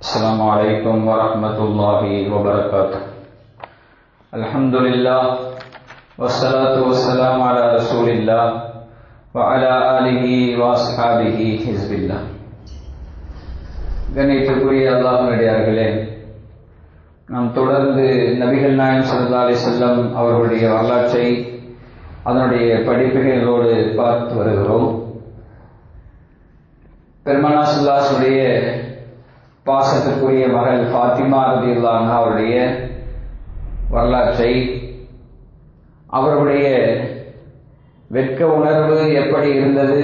السلام عليكم ورحمة الله وبركاته. الحمد لله والصلاة والسلام على رسول الله وعلى آله وأصحابه حزب الله. கண்ணியத்திற்குரிய அல்லாஹ்வுடையார்களே, நாம் தொடர்ந்து நபிகள் நாயகம் ஸல்லல்லாஹு அலைஹி வஸல்லம் அவர்களுடைய வரலாற்றை அதனுடைய படிப்புகளோடு பார்த்து வருகிறோம். பெருமானார் ஸல்லல்லாஹு அலைஹி வஸல்லம் பாசத்திற்குரிய மகள் ஃபாத்திமா ரலியல்லாஹு அன்ஹா அவருடைய வரலாற்றை, அவருடைய வெட்க உணர்வு எப்படி இருந்தது,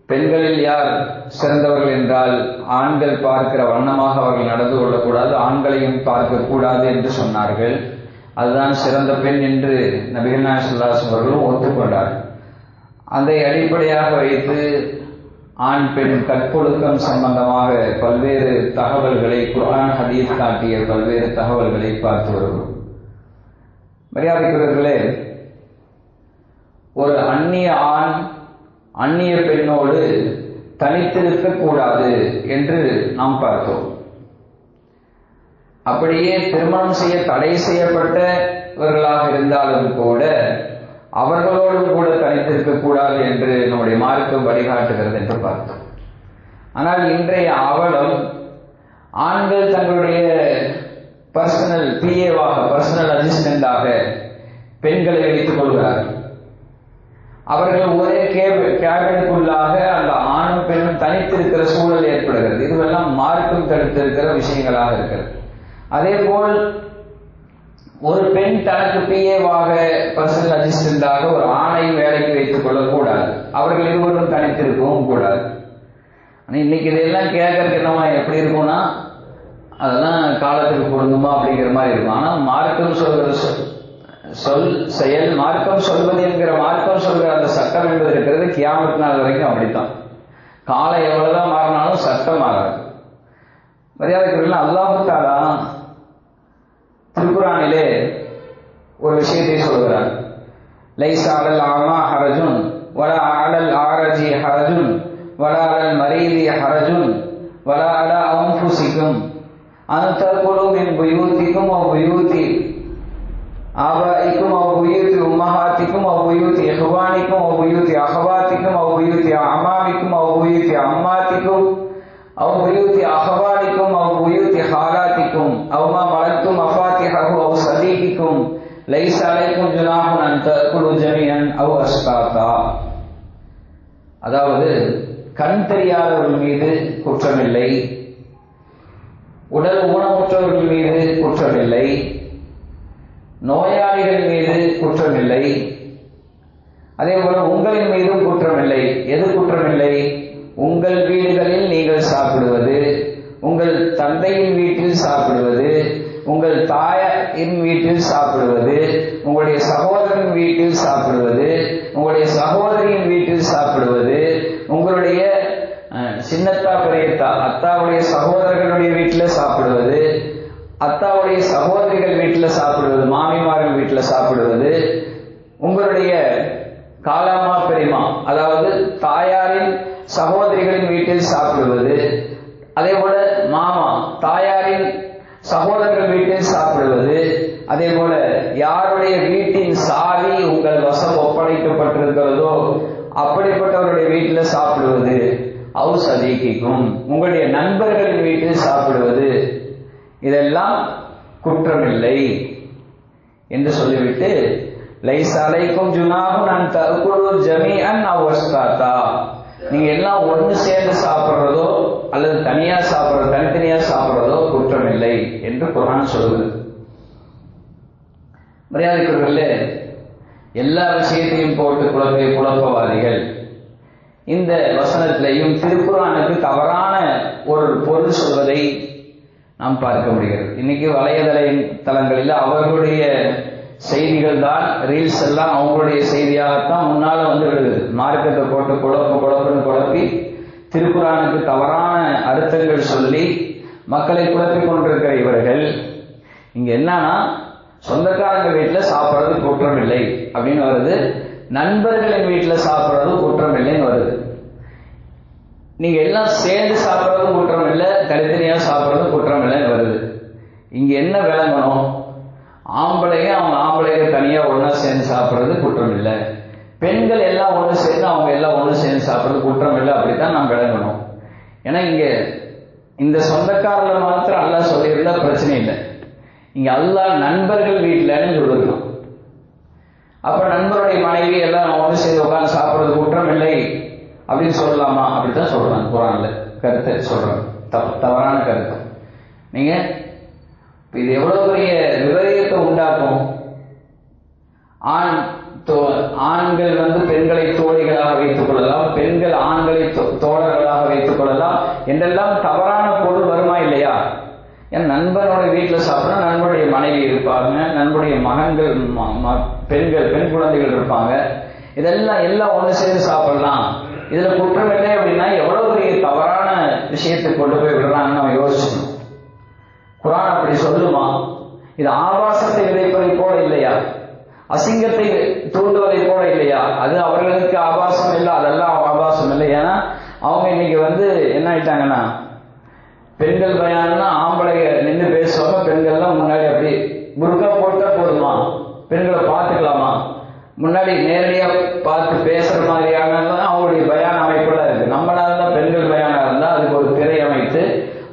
பெண்களில் யார் சிறந்தவர்கள் என்றால் ஆண்கள் பார்க்கிற வண்ணமாக அவர்கள் நடந்து கொள்ளக்கூடாது, ஆண்களையும் பார்க்கக்கூடாது என்று சொன்னார்கள். அதுதான் சிறந்த பெண் என்று நபிகள் நாயகம் ஸல்லல்லாஹு அலைஹி வஸல்லம் அவர்களும் ஒத்துக்கொண்டார்கள். அதை அடிப்படையாக வைத்து ஆண் பெண் கற்பொழுக்கம் சம்பந்தமாக பல்வேறு தகவல்களை, குர்ஆன் ஹதீஸ் காட்டிய பல்வேறு தகவல்களை பார்த்து வருகிறோம். மரியாதைக்குரியவர்களே, ஒரு அந்நிய ஆண் அந்நிய பெண்ணோடு தனித்திருக்கக்கூடாது என்று நாம் பார்த்தோம். அப்படியே திருமணம் செய்ய தடை செய்யப்பட்டவர்களாக இருந்தாலும் கூட அவர்களோடும் கூட தனித்திருக்கக்கூடாது என்று நம்முடைய மார்க்கம் வழிகாட்டுகிறது என்று பார்த்தோம். ஆனால் இன்றைய அவலம், ஆண்கள் தங்களுடைய பர்சனல் பிஏவாக, பர்சனல் அசிஸ்டண்டாக பெண்களை வைத்துக் கொள்கிறார்கள். அவர்கள் ஒரே கேபினுக்குள்ளாக அந்த ஆணும் பெண்ணும் தனித்திருக்கிற சூழல் ஏற்படுகிறது. இதுவெல்லாம் மார்க்கம் தடுத்திருக்கிற விஷயங்களாக இருக்கிறது. அதே போல் ஒரு பெண் தனக்கு பிஏவாக, பர்சனல் அசிஸ்டண்டாக ஒரு ஆணை வேலைக்கு வைத்துக் கொள்ளக்கூடாது. அவர்கள் இருவரும் தனித்திருக்கவும் கூடாது. ஆனால் இன்னைக்கு இதெல்லாம் கேட்கறதுக்கு என்னமா எப்படி இருக்கும்னா, அதெல்லாம் காலத்துக்கு பொருந்துமா அப்படிங்கிற மாதிரி இருக்கும். ஆனால் மார்க்கம் சொல்கிற சொல் செயல், மார்க்கம் சொல்வது என்கிற, மார்க்கம் சொல்கிற அந்த சட்டம் என்பது இருக்கிறது கியாமத் நாள் வரைக்கும் அப்படித்தான். காலம் எவ்வளவுதான் மாறினாலும் சட்டம் மாறாது. மரியாதைக்குரிய அல்லாஹ் தஆலா திருக்குர்ஆனிலே ஒரு விஷயத்தை சொல்கிறார். லைஸ அலல் ஆமா ஹரஜுன் வலா அலல் ஆரஜி ஹரஜுன் வலா அலல் மரீதி ஹரஜுன் வலா அலா அன்ஃபுசிக்கும் அன் தகுலு மின் புயூதிக்கும் வ புயூதி ஆபாஇக்கும் வ புயூதி உம்மஹாத்திக்கும் வ புயூதி இஹ்வானிக்கும் வ புயூதி அஹவாத்திக்கும் வ புயூதி அமாமிக்கும் வ புயூதி அம்மாத்திக்கும் أو بيوت أخوالكم أو بيوت خالاتكم أو ما ملكتم مفاتحه أو صديقكم ليس عليكم جناح أن تأكلوا جميعا أو أشتاتا. அதாவது கண் தெரியாதவர்கள் மீது குற்றமில்லை, உடல் ஊனமுற்றவர்கள் மீது குற்றமில்லை, நோயாளிகள் மீது குற்றமில்லை, அதே போல உங்களின் மீதும் குற்றமில்லை. எது குற்றமில்லை? உங்கள் வீடுகளில் நீங்கள் சாப்பிடுவது, உங்கள் தந்தையின் வீட்டில் சாப்பிடுவது, உங்கள் தாயின் வீட்டில் சாப்பிடுவது, உங்களுடைய சகோதரன் வீட்டில் சாப்பிடுவது, உங்களுடைய சகோதரியின் வீட்டில் சாப்பிடுவது, உங்களுடைய சின்னத்தா பெரியத்தா அத்தாவுடைய சகோதரர்களுடைய வீட்டில் சாப்பிடுவது, அத்தாவுடைய சகோதரிகள் வீட்டில் சாப்பிடுவது, மாமிமார்கள் வீட்டில் சாப்பிடுவது, உங்களுடைய காலாமா பெரியமா அதாவது தாயாரின் சகோதரிகளின் வீட்டில் சாப்பிடுவது, அதே போல மாமா தாயாரின் சகோதரர்கள் வீட்டில் சாப்பிடுவது, அதே போல யாருடைய வீட்டின் சாவி உங்கள் வசம் ஒப்படைக்கப்பட்டிருக்கிறதோ அப்படிப்பட்டவருடைய வீட்டில் சாப்பிடுவது, அவு சதீகிக்கும் உங்களுடைய நண்பர்களின் வீட்டில் சாப்பிடுவது, இதெல்லாம் குற்றமில்லை என்று சொல்லிவிட்டு லைஸ அலைக்கும் ஜுனாஹுன் அன் தஅகுலு ஜமீஅன் அவ் அஷ்தாதா, நீங்க எல்லாம் ஒன்று சேர்ந்து சாப்பிடுறதோ அல்லது தனியா சாப்பிடுறதோ, தனித்தனியா சாப்பிடுறதோ குற்றமில்லை என்று குர்ஆன் சொல்லுது. மரியாதைக்குரியவர்களே, எல்லா விஷயத்தையும் போட்டு குழப்பவாதிகள் இந்த வசனத்திலையும் திருக்குர்ஆனுக்கு தவறான ஒரு பொருள் சொல்வதை நாம் பார்க்க முடிகிறது. இன்னைக்கு வலைதளங்களில் அவர்களுடைய செய்திகள் தான், ரீல்ஸ் எல்லாம் அவங்களுடைய செய்தியாகத்தான் முன்னால வந்து விடுது. மார்க்கத்தை போட்டு குழப்புன்னு குழப்பி திருக்குர்ஆனுக்கு தவறான அர்த்தங்கள் சொல்லி மக்களை குழப்பிக் கொண்டிருக்கிற இவர்கள் இங்க என்னன்னா, சொந்தக்காரங்க வீட்டில் சாப்பிட்றது குற்றம் இல்லை அப்படின்னு வருது, நண்பர்களின் வீட்டில் சாப்பிட்றது குற்றம் இல்லைன்னு வருது. நீங்க எல்லாம் சேர்ந்து சாப்பிட்றதும் குற்றம் இல்லை, தனித்தனியா இங்க என்ன விளங்கணும்? ஆம்பளைங்க அவங்க ஆம்பளைங்க தனியா ஒன்னா சேர்ந்து சாப்பிட்றது குற்றம் இல்லை, பெண்கள் எல்லாம் ஒன்று சேர்ந்து அவங்க எல்லாம் ஒன்று சேர்ந்து சாப்பிட்றது குற்றம் இல்லை, அப்படித்தான் நாம் விளங்கணும். ஏன்னா இங்க இந்த சொந்தக்காரர்கள் மாத்திரம் அல்லாஹ் சொல்லியிருந்தா பிரச்சனை இல்லை. இங்க அல்லாஹ் நண்பர்கள் வீட்டிலன்னு சொல்லிருக்கோம். அப்ப நண்பருடைய மனைவி எல்லாம் ஒன்று சேர்ந்து உட்கார்ந்து சாப்பிட்றது குற்றம் இல்லை அப்படின்னு சொல்லலாமா? அப்படித்தான் சொல்றாங்க குர்ஆன்ல. கருத்தை சொல்றாங்க, தவறான கருத்து. நீங்க இது எவ்வளவு பெரிய விபரீதத்தை உண்டாக்கும். ஆண்கள் பெண்களை தோழிகளாக வைத்துக் கொள்ளலாம், பெண்கள் ஆண்களை தோழர்களாக வைத்துக் கொள்ளலாம் என்றெல்லாம் தவறான பொருள் வருமா இல்லையா? ஏன் நண்பனோட வீட்டில் சாப்பிட்டா நண்பனுடைய மனைவி இருப்பாங்க, நண்பனுடைய மகன்கள் பெண் குழந்தைகள் இருப்பாங்க, இதெல்லாம் எல்லாம் ஒன்று சேர்ந்து சாப்பிடலாம், இதுல குற்றம் இல்லை அப்படின்னா எவ்வளவு பெரிய தவறான விஷயத்தை கொண்டு போய் விடுறாங்கன்னு நம்ம யோசிக்கணும். குர்ஆன் அப்படி சொல்லுமா? இது ஆபாசத்தை விதைப்பதை போல இல்லையா? அசிங்கத்தை தூண்டுவதை போல இல்லையா? அது அவர்களுக்கு ஆபாசம் இல்லை, அதெல்லாம் ஆபாசம் இல்லை. ஏன்னா அவங்க இன்னைக்கு என்ன ஆயிட்டாங்கன்னா, பெண்கள் பயான்னா ஆம்பளை நின்று பேசுவாங்க, பெண்கள்லாம் முன்னாடி அப்படி புர்கா போட்டா போதுமா, பெண்களை பார்த்துக்கலாமா, முன்னாடி நேரடியா பார்த்து பேசுற மாதிரியான அவங்களுடைய பயான அமைப்புல இருக்கு. நம்மளால தான் பெண்கள் பயானா இருந்தா அதுக்கு ஒரு திரை அமைத்து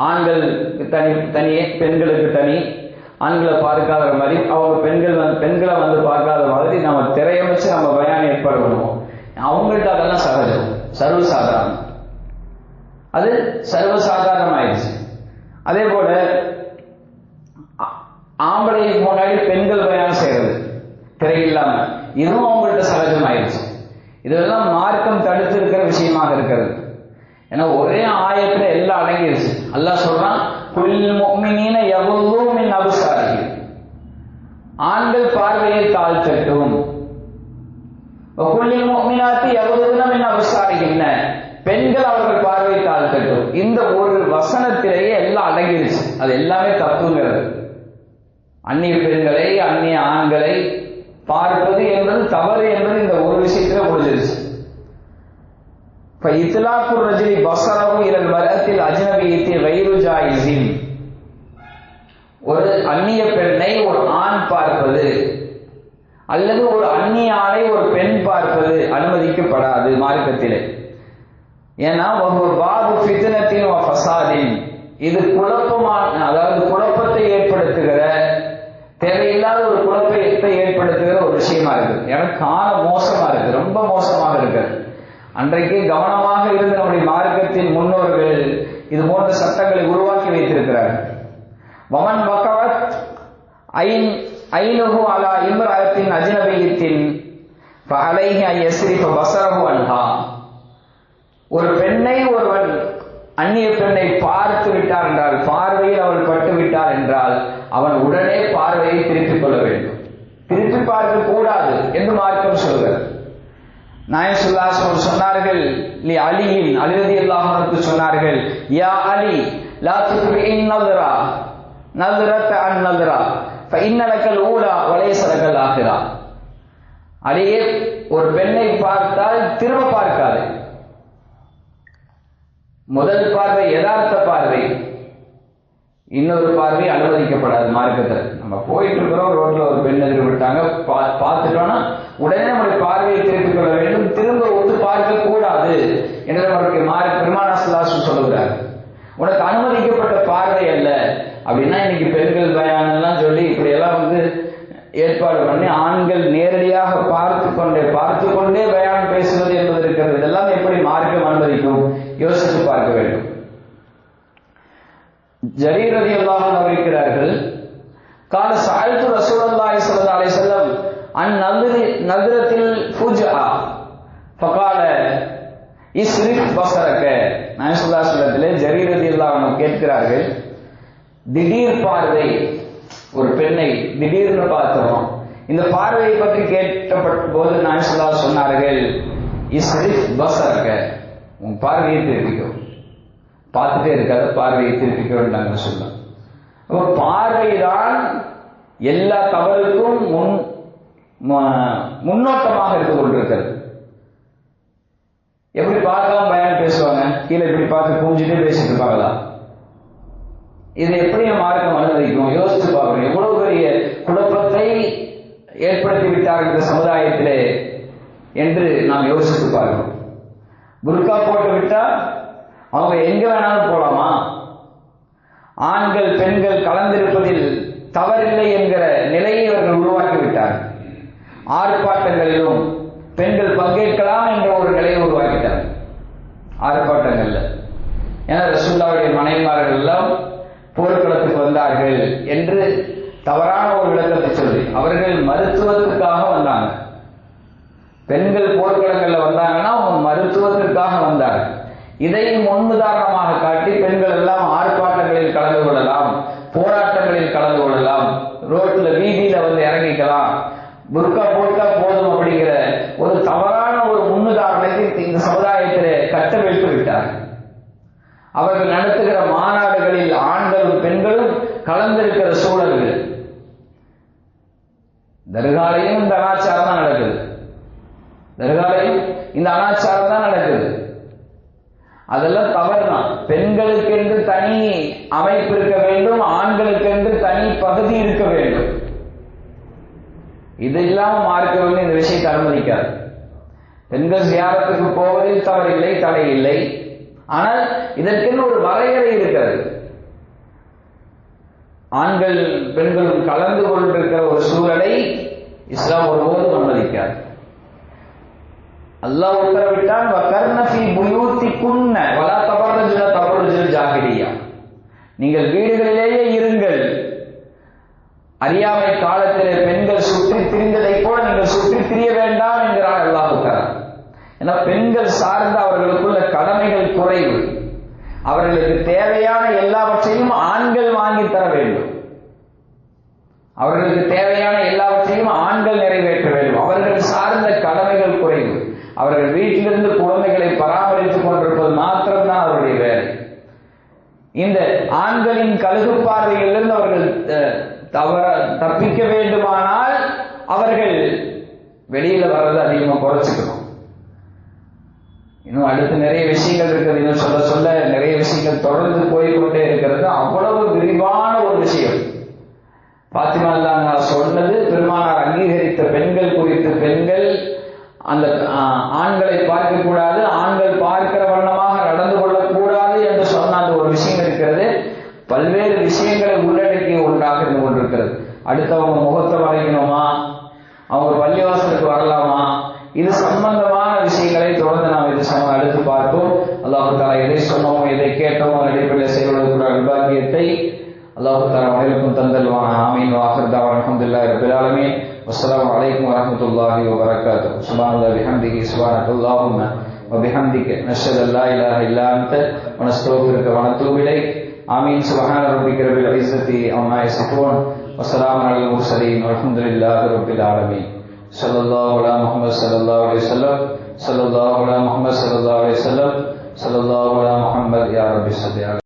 ஆண்களுக்கு தனியே பெண்களுக்கு தனி, ஆண்களை பார்க்காத மாதிரி அவங்க பெண்களை பார்க்காத மாதிரி நம்ம திரையமைச்சு நம்ம பயான் ஏற்பாடு பண்ணுவோம். அவங்கள்ட்ட அதெல்லாம் சகஜம், சர்வசாதாரணம். அது சர்வசாதாரணம் ஆயிடுச்சு. அதே போல ஆம்பளைக்கு முன்னாடி பெண்கள் பயான் செய்யறது திரை இல்லாம, இதுவும் அவங்கள்ட்ட சகஜம் ஆயிடுச்சு. இதெல்லாம் மார்க்கம் தடுத்து இருக்கிற விஷயமாக இருக்கிறது. ஏன்னா ஒரே ஆயத்துல எல்லாம் அடங்கிடுச்சு. அல்லாஹ் சொல்றான், குல்லில் முஃமினீன யகுல்லூ மின் அப்சாரிஹிம், ஆண்கள் பார்வையை தாழ்த்தட்டும், குல்லில் முஃமினாத்தி யகுல்லூன மின் அப்சாரிஹின்ன, பெண்கள் அவர்கள் பார்வையை தாழ்த்தட்டும். இந்த ஒரு வசனத்திலேயே எல்லாம் அடங்கிடுச்சு. அது எல்லாமே தப்புங்கிறது. அந்நிய பெண்களை அந்நிய ஆண்களை பார்ப்பது என்பது தவறு என்பது இந்த ஒரு விஷயத்துல முடிஞ்சிருச்சு. இத்லாக்குர் ரஜுலி பஸரஹு இலல் மர்அத்தில் அஜ்னபியத்தி கைரு ஜாயிஸின், ஒரு அந்நிய பெண்ணை ஒரு ஆண் பார்ப்பது அல்லது ஒரு அந்நிய ஆணை ஒரு பெண் பார்ப்பது அனுமதிக்கப்படாது மார்க்கத்திலே. ஏன்னா ஒரு பாபு ஃபித்னத்தின் வ ஃபஸாதின், இது குழப்பமான, அதாவது குழப்பத்தை ஏற்படுத்துகிற, தேவையில்லாத ஒரு குழப்பத்தை ஏற்படுத்துகிற ஒரு விஷயமா இருக்கு. எனக்கு காலம் மோசமா இருக்கு, ரொம்ப மோசமாக இருக்கு. அன்றைக்கு கவனமாக இருந்த நம்முடைய மார்க்கத்தின் முன்னோர்கள் இது போன்ற சட்டங்களை உருவாக்கி வைத்திருக்கிறார்கள். வமன் வகவத் ஐனுஹு அலா இம்ரஅத்தின் அஜ்னபியத்தின் ஃபஅலைஹி அன் யஸ்ரிஃப பஸரஹு அன்ஹா, ஒரு பெண்ணை ஒருவன் அந்நிய பெண்ணை பார்த்து விட்டார் என்றால், பார்வையில் அவள் பட்டு விட்டார் என்றால் அவன் உடனே பார்வையை திருப்பிக் கொள்ள வேண்டும். திருப்பி பார்க்க கூடாது என்று மார்க்கம் சொல்கிறது. நாயகம் ஸல்லல்லாஹு அலைஹி வஸல்லம் சொன்னார்கள், அலியின் அலி ரலியல்லாஹு அன்ஹு சொன்னார்கள், யா அலி லா துத்பிஇன் நத்ரா நத்ரத அன் நத்ரா ஃபஇன்ன லக்கல் ஊலா வ லைஸ லக்கல் ஆখিরা, அலியே ஒரு பெண்ணை பார்த்தால் திரும்ப பார்க்காதே. முதல் பார்வை யதார்த்த பார்வை, இன்னொரு பார்வை அனுமதிக்கப்படாது மார்க்கத்தில். நம்ம போயிட்டு இருக்கிறோம், ரோட்ல ஒரு பெண் எதிர் விட்டாங்க, பார்த்துட்டோம்னா உடனே நம்முடைய பார்வையை திருப்பிக் கொள்ள வேண்டும், திரும்ப ஒத்து பார்க்க கூடாது என்று நம்மளுடைய பெருமானார் ஸல்லல்லாஹு அலைஹி வஸல்லம் சொல்லுகிறார். உனக்கு அனுமதிக்கப்பட்ட பார்வை அல்ல அப்படின்னா இன்னைக்கு பெண்கள் பயானெல்லாம் சொல்லி இப்படி எல்லாம் ஏற்பாடு பண்ணி ஆண்கள் நேரடியாக பார்த்து கொண்டே பயான் பேசுவது என்பது இருக்கிறது. இதெல்லாம் எப்படி மார்க்கம் அனுமதிக்கும்? யோசித்து பார்க்க வேண்டும். ஜரீர் ரலியல்லாஹு அன்ஹு அறிவிக்கிறார்கள், கால சஅல்து ரசூலுல்லாஹி ஸல்லல்லாஹு அலைஹி வஸல்லம் அன் நத்ரத்தில் ஃபுஜா ஃபகால இஸ்ரிஃப் பஸரக. நாயகம் ஸல்லல்லாஹு அலைஹி வஸல்லம் ஜரீர் ரலியல்லாஹு அன்ஹு கேட்கிறார்கள், திடீர் பார்வை, ஒரு பெண்ணை திடீர்னு பார்த்தோம், இந்த பார்வையை பற்றி கேட்கப்பட்ட போது நாயகம் ஸல்லல்லாஹு அலைஹி வஸல்லம் சொன்னார்கள், இஸ்ரிஃப் பஸரக, உன் பார்வையை திருப்பிக்கோ, பார்த்துட்டே இருக்காத, பார்வையை திருப்பிக்க வேண்டாங்க சொல்ல. அப்ப பார்வைதான் எல்லா தவறுக்கும் முன்னோட்டமாக இருந்து கொண்டிருக்கிறது. எப்படி பார்க்கலாம் பயான் பேசுவாங்க, கீழே இப்படி பார்த்து பூஞ்சிட்டே பேசிட்டு இருப்பாங்களா? இது எப்படி மார்க்கம் அனுமதிக்கும்? யோசிச்சு பார்க்கணும். எவ்வளவு பெரிய குழப்பத்தை ஏற்படுத்தி விட்டார் இந்த சமுதாயத்திலே என்று நாம் யோசித்து பார்க்கணும். புர்கா போட்டு விட்டா அவங்க எங்க வேணாலும் போலாமா? ஆண்கள் பெண்கள் கலந்திருப்பதில் தவறில்லை என்கிற நிலையை அவர்கள் உருவாக்கிவிட்டார். ஆர்ப்பாட்டங்களிலும் பெண்கள் பங்கேற்கலாம் என்ற ஒரு நிலையை உருவாக்கிட்டார் ஆர்ப்பாட்டங்கள்ல. ஏன்னா ரசூலுல்லாஹ்வுடைய மனைவிமார்கள் எல்லாம் போர்க்களத்துக்கு வந்தார்கள் என்று தவறான ஒரு விளக்கத்தை சொல்லி அவர்கள் மருத்துவத்துக்காக வந்தாங்க. பெண்கள் போர்க்களங்கள்ல வந்தாங்கன்னா அவங்க மருத்துவத்திற்காக வந்தாங்க. இதை முன்னுதாரணமாக காட்டி பெண்கள் எல்லாம் ஆர்ப்பாட்டங்களில் கலந்து கொள்ளலாம், போராட்டங்களில் கலந்து கொள்ளலாம், ரோட்ல வீதியில வந்து இறங்கிக்கலாம், புர்கா போட்டா போதும் அப்படிங்கிற ஒரு தவறான ஒரு முன்னுதாரணத்தை இந்த சமுதாயத்திலே கட்டவிழ்த்து விட்டார். அவர்கள் நடத்துகிற மாநாடுகளில் ஆண்களும் பெண்களும் கலந்திருக்கிற சூழல்கள். தர்காலையும் இந்த அனாச்சாரம் தான் நடக்குது. தர்காலையும் இந்த அனாச்சாரம் தான் நடக்குது. அதெல்லாம் தவறுதான். பெண்களுக்கு என்று தனி அமைப்பு இருக்க வேண்டும், ஆண்களுக்கு என்று தனி பகுதி இருக்க வேண்டும். இது இல்லாம மார்க்கம் வந்து இந்த விஷயத்தை அனுமதிக்காது. பெண்கள் ஜியாரத்துக்கு போவதில் தவறில்லை, தடை இல்லை. ஆனால் இதற்கென்று ஒரு வரையறை இருக்கிறது. ஆண்கள் பெண்களும் கலந்து கொண்டிருக்கிற ஒரு சூழலை இஸ்லாம் ஒருபோதும் அனுமதிக்காது. அல்லாஹ் உத்தரவிட்டான், வகர்ன ஃபீ புயூத்திகுன்ன வலா தபர்ரஜ்ன தபர்ருஜுல் ஜாஹிலிய்யா. நீங்கள் வீடுகளிலேயே இருங்கள். அறியாமை காலத்திலே பெண்கள் சுற்றி திரிந்ததை போல நீங்கள் சுற்றி திரிய வேண்டாம் என்கிறார் அல்லாஹ் தஆலா. ஏன்னா பெண்கள் சார்ந்த அவர்களுக்குள்ள கடமைகள் குறைவு. அவர்களுக்கு தேவையான எல்லாவற்றையும் ஆண்கள் வாங்கி தர வேண்டும். அவர்களுக்கு தேவையான எல்லாவற்றையும் ஆண்கள் நிறைவேற்ற வேண்டும். அவர்கள் சார்ந்த கடமைகள் குறைவு. அவர்கள் வீட்டிலிருந்து குழந்தைகளை பராமரித்துக் கொண்டிருப்பது மாத்திரம்தான் அவருடைய வேலை. இந்த ஆண்களின் கழுகு பார்வையிலிருந்து அவர்கள் தப்பிக்க வேண்டுமானால் அவர்கள் வெளியில வர்றது அதிகமா குறைச்சிக்கணும். இன்னும் அடுத்து நிறைய விஷயங்கள் இருக்கிறது. இன்னும் சொல்ல சொல்ல நிறைய விஷயங்கள் தொடர்ந்து போய்கொண்டே இருக்கிறது. அவ்வளவு விரிவான ஒரு விஷயம். பாத்திமா அல்லாஹ் சொன்னது பெருமானார் அங்கீகரித்த பெண்கள் குறித்து. பெண்கள் அந்த ஆண்களை பார்க்க கூடாது, ஆண்கள் பார்க்கிற வண்ணமாக நடந்து கொள்ளக்கூடாது என்று சொன்ன அந்த ஒரு விஷயம் இருக்கிறது. பல்வேறு விஷயங்களை உள்ளடக்கிய ஒன்றாக இருந்து கொண்டிருக்கிறது. அடுத்தவங்க முகத்தை வளைக்கணுமா, அவங்க பள்ளிவாசலுக்கு வரலாமா, இது சம்பந்தமான விஷயங்களை தொடர்ந்து நாம் இது அடுத்து பார்ப்போம். அல்லாஹ் தஆலா எதை சொன்னோமோ எதை கேட்டோமோ அடிப்படையில் செயல்படக்கூடிய அல்பாக்கியத்தை அல்லாஹ் தஆலா அனைவருக்கும் தந்தல்வான. ஆமீன். வாஹிர் தஅவானா அல்ஹம்துலில்லாஹி ரப்பில் ஆலமீன். வஸ்ஸலாமு அலைக்கும் வரஹ்மத்துல்லாஹி வபரகாத்துஹு. சுப்ஹானல்லாஹி வபிஹம்திஹி சுப்ஹானக்கல்லாஹும்ம வபிஹம்திக நஷ்ஹது அல்லா இலாஹா இல்லா அன்த வ நஸ்தக்ஃபிருக வ நத்தூபு இலைக். ஆமீன். சுப்ஹான ரப்பிக ரப்பில் இஸ்ஸத்தி அம்மா யசிஃபூன் வ ஸலாமுன் அலல் முர்ஸலீன் வல்ஹம்துலில்லாஹி ரப்பில் ஆலமீன். ஸல்லல்லாஹு அலா முஹம்மது ஸல்லல்லாஹு அலைஹி வஸல்லம். ஸல்லல்லாஹு அலா முஹம்மது ஸல்லல்லாஹு அலைஹி வஸல்லம். ஸல்லல்லாஹு அலா முஹம்மது யா ரப்பி ஸல்லி